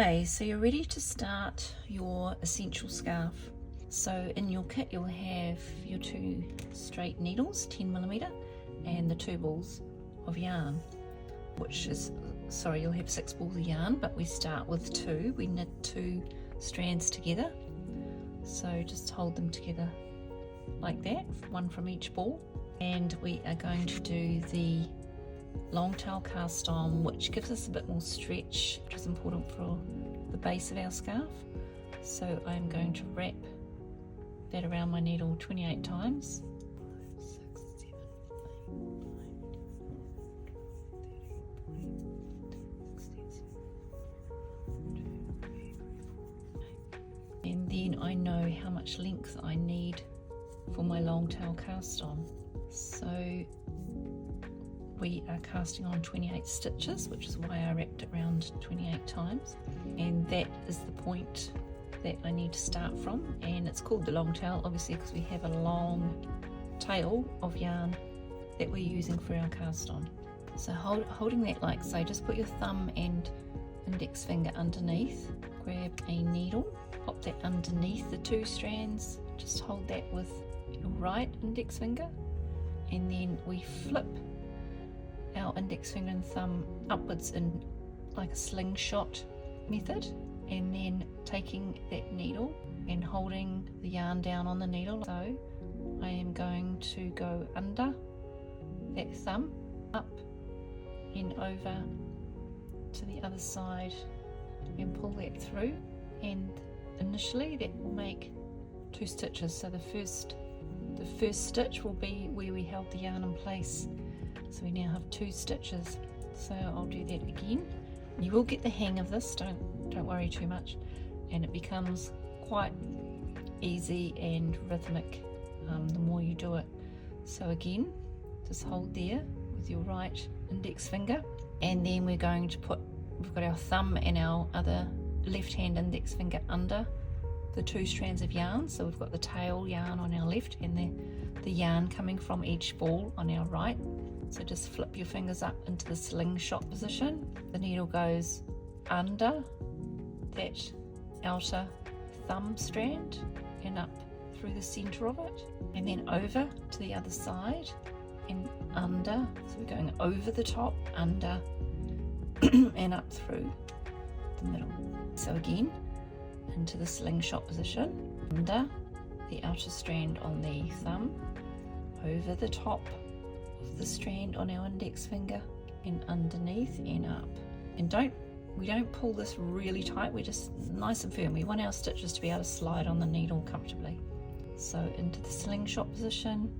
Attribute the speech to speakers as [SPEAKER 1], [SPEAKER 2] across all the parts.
[SPEAKER 1] Okay, so you're ready to start your essential scarf. So in your kit you'll have your 2 straight needles, 10mm, and the 2 balls of yarn, you'll have 6 balls of yarn, but we start with 2. We knit 2 strands together. So just hold them together like that, one from each ball. And we are going to do the long tail cast on, which gives us a bit more stretch, which is important for the base of our scarf. So I'm going to wrap that around my needle 28 times. 5, 6, 7, 8, 9, 10, 11, 12, 13, 14, 15, 16, 17, 18. And then I know how much length I need for my long tail cast on. So we are casting on 28 stitches, which is why I wrapped it around 28 times, and that is the point that I need to start from. And it's called the long tail obviously because we have a long tail of yarn that we're using for our cast on. So holding that like so, just put your thumb and index finger underneath, grab a needle, pop that underneath the 2 strands, just hold that with your right index finger, and then we flip our index finger and thumb upwards in like a slingshot method, and then taking that needle and holding the yarn down on the needle. So I am going to go under that thumb, up and over to the other side and pull that through, and initially that will make 2 stitches. So the first stitch will be where we held the yarn in place. So we now have 2 stitches. So I'll do that again. You will get the hang of this, don't worry too much, and it becomes quite easy and rhythmic the more you do it. So again, just hold there with your right index finger, and then we're going to we've got our thumb and our other left hand index finger under the 2 strands of yarn. So we've got the tail yarn on our left and the yarn coming from each ball on our right. So just flip your fingers up into the slingshot position. The needle goes under that outer thumb strand and up through the center of it, and then over to the other side and under. So we're going over the top, under and up through the middle. So again, into the slingshot position, under the outer strand on the thumb, over the top of the strand on our index finger, and underneath and up. And we don't pull this really tight, we're just nice and firm. We want our stitches to be able to slide on the needle comfortably. So into the slingshot position,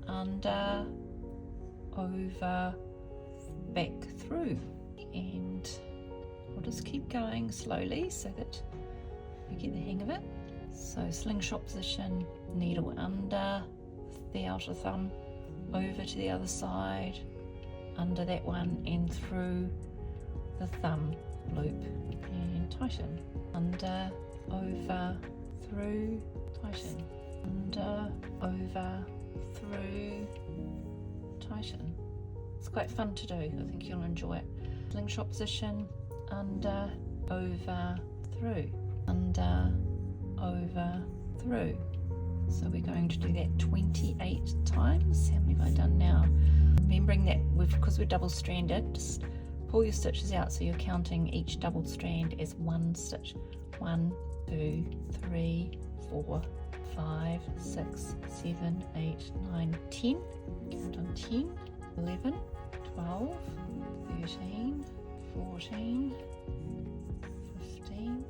[SPEAKER 1] under, over, back through, and we'll just keep going slowly so that we get the hang of it. So slingshot position, needle under the outer thumb, over to the other side, under that one and through the thumb loop, and tighten, under, over, through, tighten, under, over, through, tighten. It's quite fun to do, I think you'll enjoy it. Slingshot position, under, over, through, under, over, through. So we're going to do that 28 times. How many have I done now? Remembering that because we're double stranded, just pull your stitches out so you're counting each double strand as 1 stitch. 1, 2, 3, 4, 5, 6, 7, 8, 9, 10. Count on 10, 11, 12, 13, 14, 15,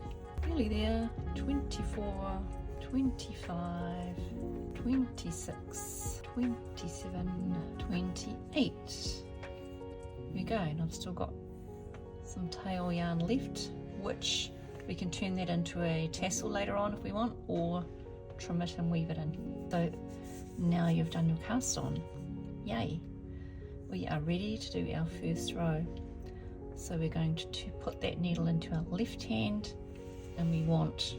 [SPEAKER 1] nearly there, 24, 25, 26, 27, 28. There we go, and I've still got some tail yarn left, which we can turn that into a tassel later on if we want, or trim it and weave it in. So now you've done your cast on. Yay! We are ready to do our first row. So we're going to put that needle into our left hand, and we want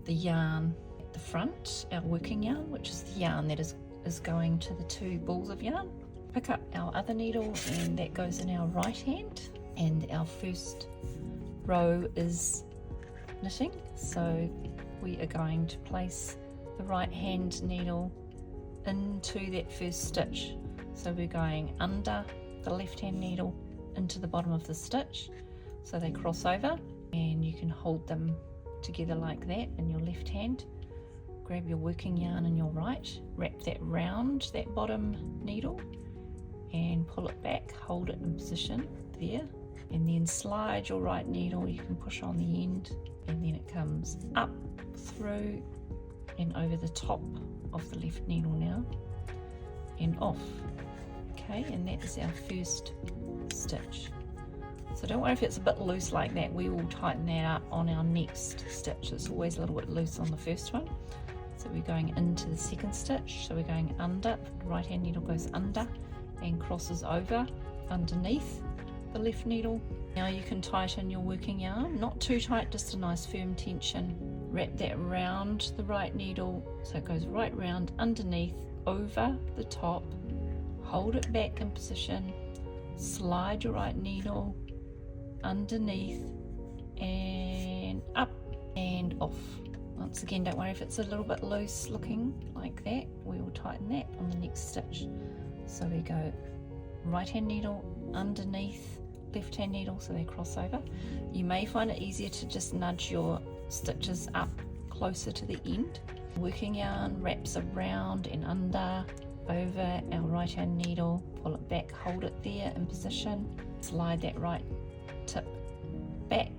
[SPEAKER 1] the yarn at the front, our working yarn, which is the yarn that is going to the 2 balls of yarn. Pick up our other needle, and that goes in our right hand, and our first row is knitting. So we are going to place the right hand needle into that first stitch. So we're going under the left hand needle into the bottom of the stitch, so they cross over, and you can hold them together like that in your left hand. Grab your working yarn in your right, wrap that round that bottom needle and pull it back, hold it in position there, and then slide your right needle. You can push on the end, and then it comes up through and over the top of the left needle now and off. Okay, and that is our first stitch. So don't worry if it's a bit loose like that, we will tighten that up on our next stitch. It's always a little bit loose on the first one. So we're going into the second stitch, so we're going under, the right hand needle goes under and crosses over underneath the left needle. Now you can tighten your working yarn, not too tight, just a nice firm tension. Wrap that round the right needle, so it goes right round underneath, over the top, hold it back in position, slide your right needle underneath and up and off. Once again, don't worry if it's a little bit loose looking like that, we will tighten that on the next stitch. So we go right hand needle underneath left hand needle, so they cross over. You may find it easier to just nudge your stitches up closer to the end. Working yarn wraps around and under, over our right hand needle, pull it back, hold it there in position, slide that right tip back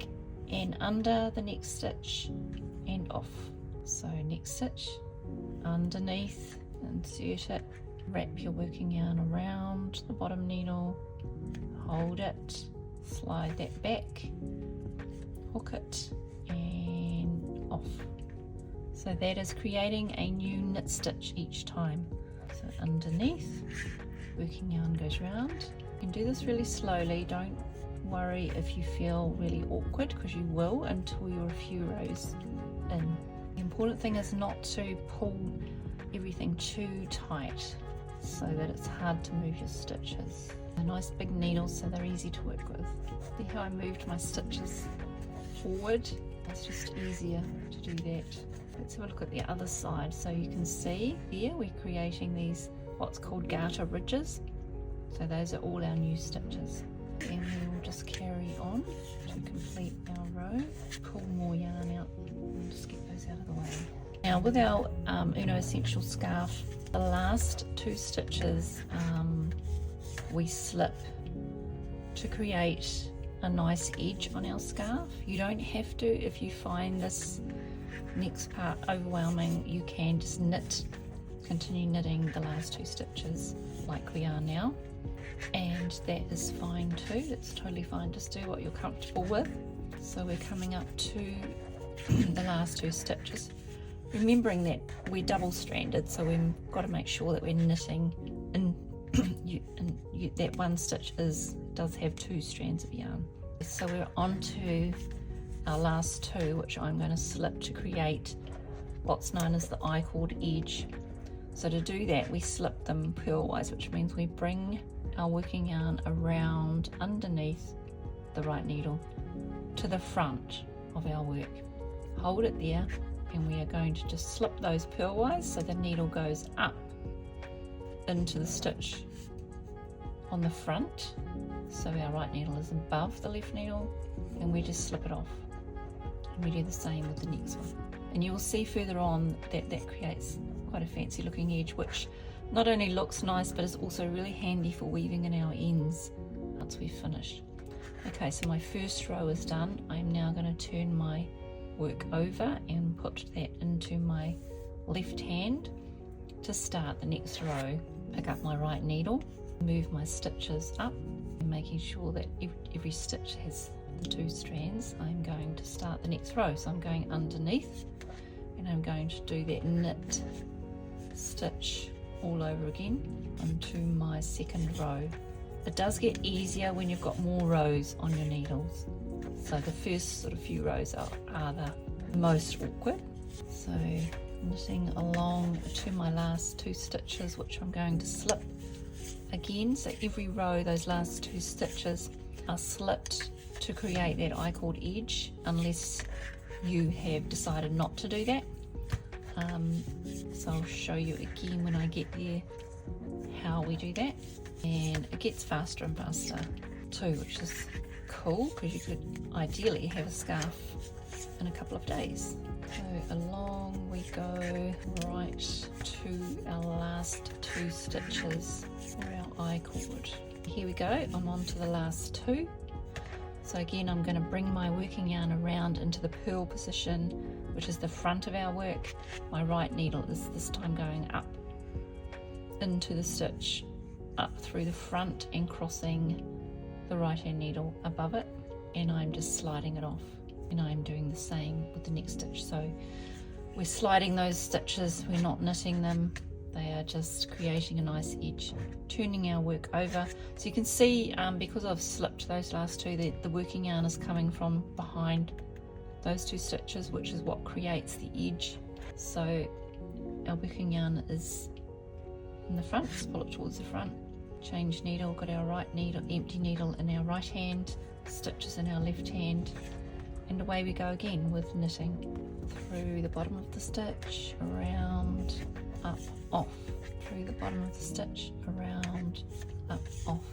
[SPEAKER 1] and under the next stitch and off. So next stitch, underneath, insert it, wrap your working yarn around the bottom needle, hold it, slide that back, hook it and off. So that is creating a new knit stitch each time. So underneath, working yarn goes round. You can do this really slowly, don't worry if you feel really awkward, because you will until you're a few rows in. The important thing is not to pull everything too tight so that it's hard to move your stitches. They're nice big needles, so they're easy to work with. See how I moved my stitches forward? It's just easier to do that. Let's have a look at the other side. So you can see here we're creating these what's called garter ridges. So those are all our new stitches. And we will just carry on to complete our row. Pull more yarn out and just get those out of the way. Now with our Uno Essential scarf, the last two stitches we slip to create a nice edge on our scarf. You don't have to. If you find this next part overwhelming, you can just continue knitting the last two stitches like we are now, and that is fine too. That's totally fine. Just do what you're comfortable with. So we're coming up to the last two stitches, remembering that we're double stranded, so we've got to make sure that we're knitting in that one stitch does have two strands of yarn. So we're on to our last two, which I'm going to slip to create what's known as the I-cord edge. So to do that, we slip them purlwise, which means we bring our working yarn around underneath the right needle to the front of our work. Hold it there, and we are going to just slip those purlwise so the needle goes up into the stitch on the front. So our right needle is above the left needle, and we just slip it off. And we do the same with the next one. And you will see further on that that creates quite a fancy looking edge, which not only looks nice, but is also really handy for weaving in our ends once we've finished. Okay, so my first row is done. I'm now going to turn my work over and put that into my left hand to start the next row. Pick up my right needle, move my stitches up, and making sure that every stitch has the two strands. I'm going to start the next row. So I'm going underneath, and I'm going to do that knit stitch all over again onto my second row. It does get easier when you've got more rows on your needles. So the first sort of few rows are the most awkward. So knitting along to my last two stitches, which I'm going to slip again. So every row, those last two stitches are slipped to create that I-cord edge unless you have decided not to do that. So I'll show you again when I get there how we do that, and it gets faster and faster too, which is cool because you could ideally have a scarf in a couple of days. So along we go right to our last 2 stitches for our I-cord. Here we go, I'm on to the last 2. So again, I'm going to bring my working yarn around into the purl position, which is the front of our work. My right needle is this time going up into the stitch, up through the front and crossing the right hand needle above it, and I'm just sliding it off. And I'm doing the same with the next stitch. So we're sliding those stitches, we're not knitting them. They are just creating a nice edge, turning our work over. So you can see, because I've slipped those last 2, the working yarn is coming from behind those 2 stitches, which is what creates the edge. So our working yarn is in the front, let's pull it towards the front. Change needle, got our right needle, empty needle in our right hand, stitches in our left hand, and away we go again with knitting. Through the bottom of the stitch, around, up, off, through the bottom of the stitch, around, up, off.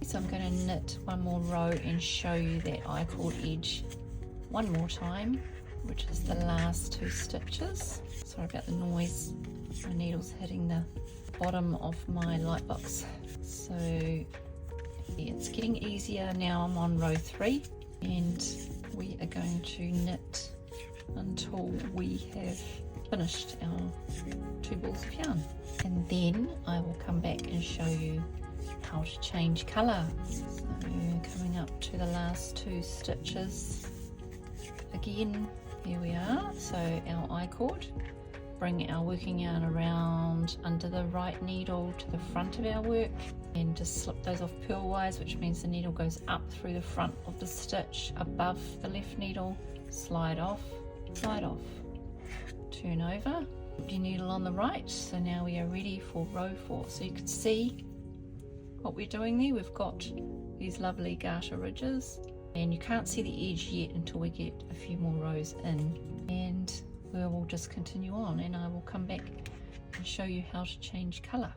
[SPEAKER 1] So I'm going to knit one more row and show you that I-cord edge one more time, which is the last 2 stitches. Sorry about the noise, my needle's hitting the bottom of my light box. So yeah, it's getting easier now. I'm on row 3 and we are going to knit until we have finished our 2 balls of yarn, and then I will come back and show you how to change colour. So coming up to the last 2 stitches again, here we are. So our I-cord, bring our working yarn around under the right needle to the front of our work and just slip those off purlwise, which means the needle goes up through the front of the stitch above the left needle, slide off, turn over, empty needle on the right. So now we are ready for row 4. So you can see what we're doing there. We've got these lovely garter ridges, and you can't see the edge yet until we get a few more rows in, and we will just continue on, and I will come back and show you how to change colour.